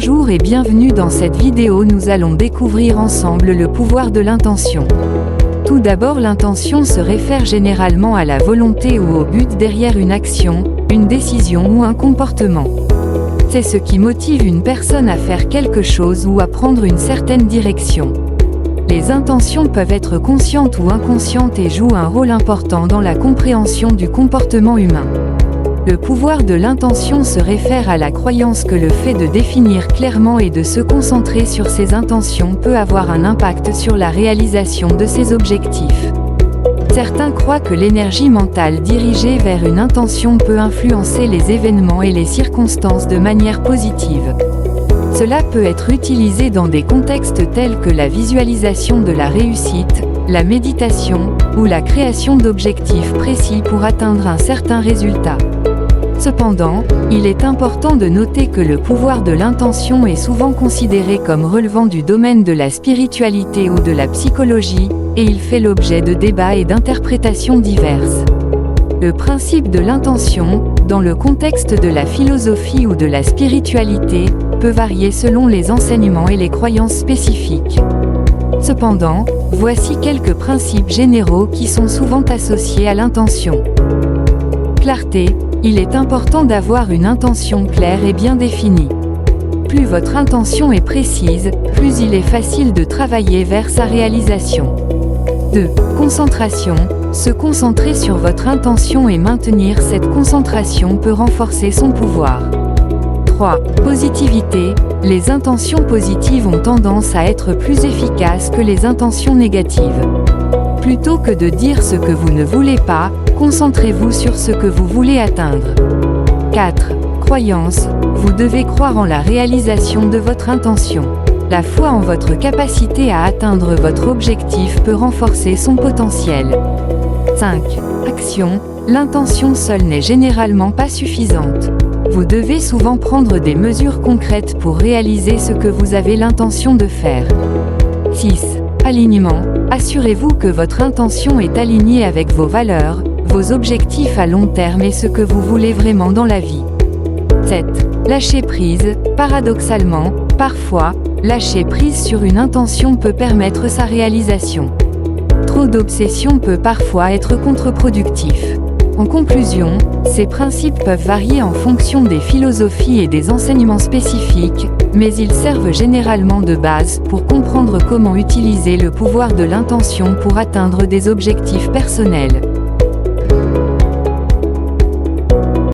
Bonjour et bienvenue dans cette vidéo. Nous allons découvrir ensemble le pouvoir de l'intention. Tout d'abord, l'intention se réfère généralement à la volonté ou au but derrière une action, une décision ou un comportement. C'est ce qui motive une personne à faire quelque chose ou à prendre une certaine direction. Les intentions peuvent être conscientes ou inconscientes et jouent un rôle important dans la compréhension du comportement humain. Le pouvoir de l'intention se réfère à la croyance que le fait de définir clairement et de se concentrer sur ses intentions peut avoir un impact sur la réalisation de ses objectifs. Certains croient que l'énergie mentale dirigée vers une intention peut influencer les événements et les circonstances de manière positive. Cela peut être utilisé dans des contextes tels que la visualisation de la réussite, la méditation, ou la création d'objectifs précis pour atteindre un certain résultat. Cependant, il est important de noter que le pouvoir de l'intention est souvent considéré comme relevant du domaine de la spiritualité ou de la psychologie, et il fait l'objet de débats et d'interprétations diverses. Le principe de l'intention, dans le contexte de la philosophie ou de la spiritualité, peut varier selon les enseignements et les croyances spécifiques. Cependant, voici quelques principes généraux qui sont souvent associés à l'intention. Clarté. Il est important d'avoir une intention claire et bien définie. Plus votre intention est précise, plus il est facile de travailler vers sa réalisation. 2. Concentration. Se concentrer sur votre intention et maintenir cette concentration peut renforcer son pouvoir. 3. Positivité. Les intentions positives ont tendance à être plus efficaces que les intentions négatives. Plutôt que de dire ce que vous ne voulez pas, concentrez-vous sur ce que vous voulez atteindre. 4. Croyance. Vous devez croire en la réalisation de votre intention. La foi en votre capacité à atteindre votre objectif peut renforcer son potentiel. 5. Action. L'intention seule n'est généralement pas suffisante. Vous devez souvent prendre des mesures concrètes pour réaliser ce que vous avez l'intention de faire. 6. Alignement. Assurez-vous que votre intention est alignée avec vos valeurs, vos objectifs à long terme et ce que vous voulez vraiment dans la vie. 7. Lâcher prise. Paradoxalement, parfois, lâcher prise sur une intention peut permettre sa réalisation. Trop d'obsession peut parfois être contre-productif. En conclusion, ces principes peuvent varier en fonction des philosophies et des enseignements spécifiques, mais ils servent généralement de base pour comprendre comment utiliser le pouvoir de l'intention pour atteindre des objectifs personnels.